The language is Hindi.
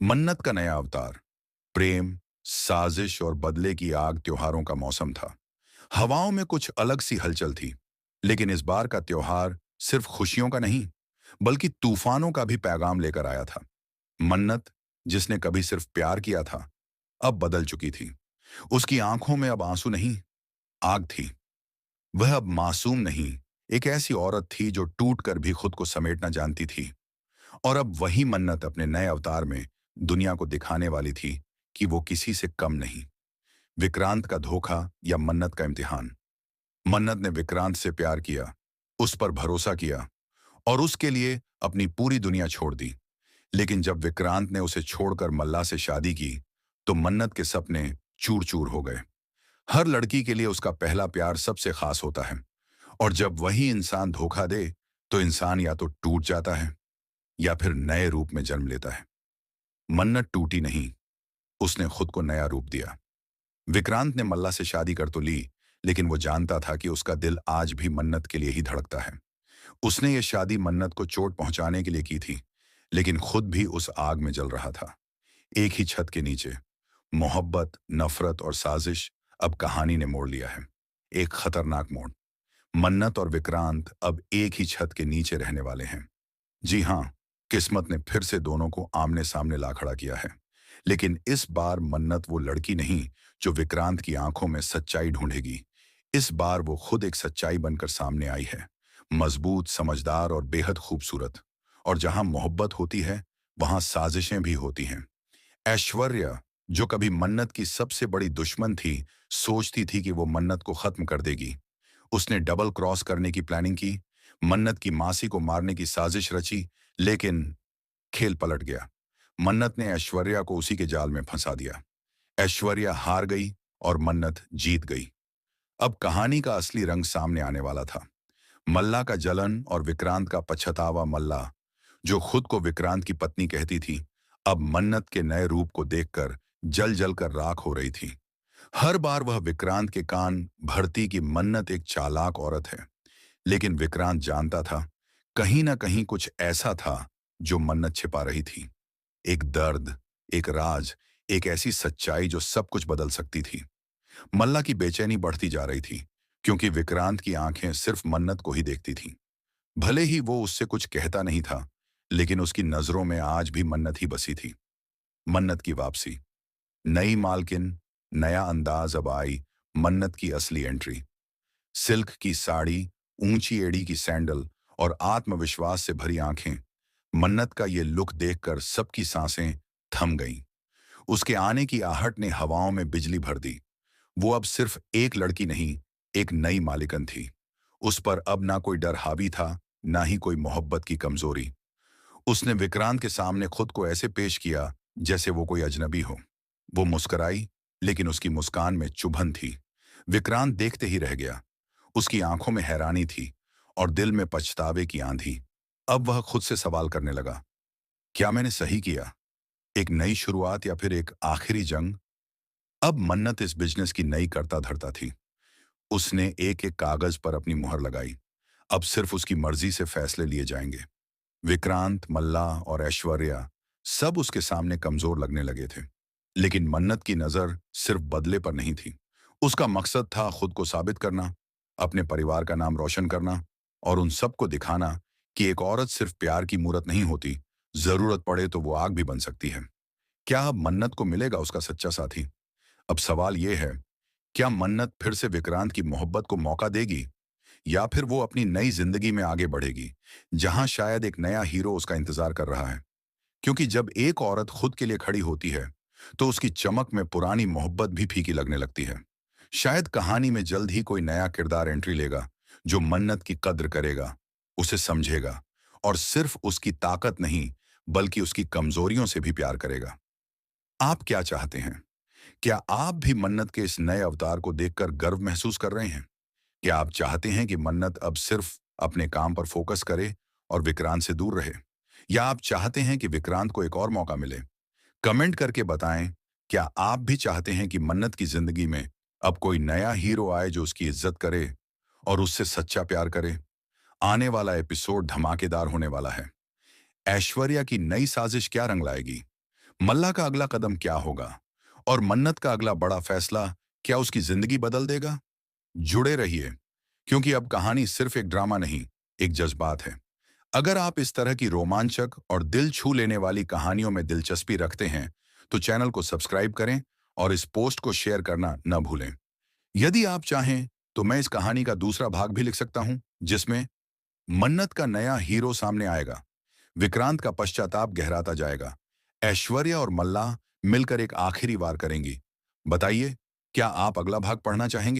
मन्नत का नया अवतार। प्रेम, साजिश और बदले की आग त्योहारों का मौसम था। हवाओं में कुछ अलग सी हलचल थी। लेकिन इस बार का त्योहार सिर्फ खुशियों का नहीं, बल्कि तूफानों का भी पैगाम लेकर आया था। मन्नत, जिसने कभी सिर्फ प्यार किया था, अब बदल चुकी थी। उसकी आंखों में अब आंसू नहीं, आग थी। वह अब मासूम नहीं, एक ऐसी औरत थी जो टूट कर भी खुद को समेटना जानती थी। और अब वही मन्नत अपने नए अवतार में दुनिया को दिखाने वाली थी कि वो किसी से कम नहीं। विक्रांत का धोखा या मन्नत का इम्तिहान। मन्नत ने विक्रांत से प्यार किया, उस पर भरोसा किया और उसके लिए अपनी पूरी दुनिया छोड़ दी। लेकिन जब विक्रांत ने उसे छोड़कर मल्ला से शादी की, तो मन्नत के सपने चूर चूर हो गए। हर लड़की के लिए उसका पहला प्यार सबसे खास होता है, और जब वही इंसान धोखा दे, तो इंसान या तो टूट जाता है या फिर नए रूप में जन्म लेता है। मन्नत टूटी नहीं, उसने खुद को नया रूप दिया। विक्रांत ने मल्ला से शादी कर तो ली, लेकिन वो जानता था कि उसका दिल आज भी मन्नत के लिए ही धड़कता है। उसने ये शादी मन्नत को चोट पहुंचाने के लिए की थी, लेकिन खुद भी उस आग में जल रहा था। एक ही छत के नीचे मोहब्बत, नफरत और साजिश। अब कहानी ने मोड़ लिया है, एक खतरनाक मोड़। मन्नत और विक्रांत अब एक ही छत के नीचे रहने वाले हैं। जी हाँ, किस्मत ने फिर से दोनों को आमने सामने ला खड़ा किया है। लेकिन इस बार मन्नत वो लड़की नहीं जो विक्रांत की आंखों में सच्चाई ढूंढेगी। इस बार वो खुद एक सच्चाई बनकर सामने आई है, मजबूत, समझदार और बेहद खूबसूरत। और जहां मोहब्बत होती है, वहां साजिशें भी होती हैं। ऐश्वर्या, जो कभी मन्नत की सबसे बड़ी दुश्मन थी, सोचती थी कि वो मन्नत को खत्म कर देगी। उसने डबल क्रॉस करने की प्लानिंग की, मन्नत की मासी को मारने की साजिश रची, लेकिन खेल पलट गया। मन्नत ने ऐश्वर्या को उसी के जाल में फंसा दिया। ऐश्वर्या हार गई और मन्नत जीत गई। अब कहानी का असली रंग सामने आने वाला था। मल्ला का जलन और विक्रांत का पछतावा। मल्ला, जो खुद को विक्रांत की पत्नी कहती थी, अब मन्नत के नए रूप को देखकर जल जल कर राख हो रही थी। हर बार वह विक्रांत के कान भरती कि मन्नत एक चालाक औरत है, लेकिन विक्रांत जानता था, कहीं ना कहीं कुछ ऐसा था जो मन्नत छिपा रही थी। एक दर्द, एक राज, एक ऐसी सच्चाई जो सब कुछ बदल सकती थी। मल्ला की बेचैनी बढ़ती जा रही थी, क्योंकि विक्रांत की आंखें सिर्फ मन्नत को ही देखती थीं। भले ही वो उससे कुछ कहता नहीं था, लेकिन उसकी नजरों में आज भी मन्नत ही बसी थी। मन्नत की वापसी। नई मालकिन, नया अंदाज। अब आई मन्नत की असली एंट्री। सिल्क की साड़ी, ऊंची एड़ी की सैंडल और आत्मविश्वास से भरी आंखें। मन्नत का ये लुक देखकर सबकी सांसें थम गईं। उसके आने की आहट ने हवाओं में बिजली भर दी। वो अब सिर्फ एक लड़की नहीं, एक नई मालिकन थी। उस पर अब ना कोई डर हावी था, ना ही कोई मोहब्बत की कमजोरी। उसने विक्रांत के सामने खुद को ऐसे पेश किया जैसे वो कोई अजनबी हो। वो मुस्कुराई, लेकिन उसकी मुस्कान में चुभन थी। विक्रांत देखते ही रह गया। उसकी आंखों में हैरानी थी और दिल में पछतावे की आंधी। अब वह खुद से सवाल करने लगा, क्या मैंने सही किया? एक नई शुरुआत या फिर एक आखिरी जंग? अब मन्नत इस बिजनेस की नई कर्ता धर्ता थी। उसने एक एक कागज पर अपनी मुहर लगाई। अब सिर्फ उसकी मर्जी से फैसले लिए जाएंगे। विक्रांत, मल्ला और ऐश्वर्या सब उसके सामने कमजोर लगने लगे थे। लेकिन मन्नत की नजर सिर्फ बदले पर नहीं थी। उसका मकसद था खुद को साबित करना, अपने परिवार का नाम रोशन करना और उन सबको दिखाना कि एक औरत सिर्फ प्यार की मूरत नहीं होती, जरूरत पड़े तो वो आग भी बन सकती है। क्या अब मन्नत को मिलेगा उसका सच्चा साथी? अब सवाल यह है, क्या मन्नत फिर से विक्रांत की मोहब्बत को मौका देगी, या फिर वो अपनी नई जिंदगी में आगे बढ़ेगी, जहां शायद एक नया हीरो उसका इंतजार कर रहा है? क्योंकि जब एक औरत खुद के लिए खड़ी होती है, तो उसकी चमक में पुरानी मोहब्बत भी फीकी लगने लगती है। शायद कहानी में जल्द ही कोई नया किरदार एंट्री लेगा, जो मन्नत की कद्र करेगा, उसे समझेगा और सिर्फ उसकी ताकत नहीं, बल्कि उसकी कमजोरियों से भी प्यार करेगा। आप क्या चाहते हैं? क्या आप भी मन्नत के इस नए अवतार को देखकर गर्व महसूस कर रहे हैं? क्या आप चाहते हैं कि मन्नत अब सिर्फ अपने काम पर फोकस करे और विक्रांत से दूर रहे? या आप चाहते हैं कि विक्रांत को एक और मौका मिले? कमेंट करके बताएं, क्या आप भी चाहते हैं कि मन्नत की जिंदगी में अब कोई नया हीरो आए जो उसकी इज्जत करे और उससे सच्चा प्यार करे? आने वाला एपिसोड धमाकेदार होने वाला है। ऐश्वर्या की नई साजिश क्या रंग लाएगी? मल्ला का अगला कदम क्या होगा और मन्नत का अगला बड़ा फैसला क्या उसकी जिंदगी बदल देगा? जुड़े रहिए, क्योंकि अब कहानी सिर्फ एक ड्रामा नहीं, एक जज्बात है। अगर आप इस तरह की रोमांचक और दिल छू लेने वाली कहानियों में दिलचस्पी रखते हैं, तो चैनल को सब्सक्राइब करें और इस पोस्ट को शेयर करना न भूलें। यदि आप चाहें, तो मैं इस कहानी का दूसरा भाग भी लिख सकता हूं, जिसमें मन्नत का नया हीरो सामने आएगा, विक्रांत का पश्चाताप गहराता जाएगा, ऐश्वर्या और मल्लाह मिलकर एक आखिरी वार करेंगी। बताइए, क्या आप अगला भाग पढ़ना चाहेंगे?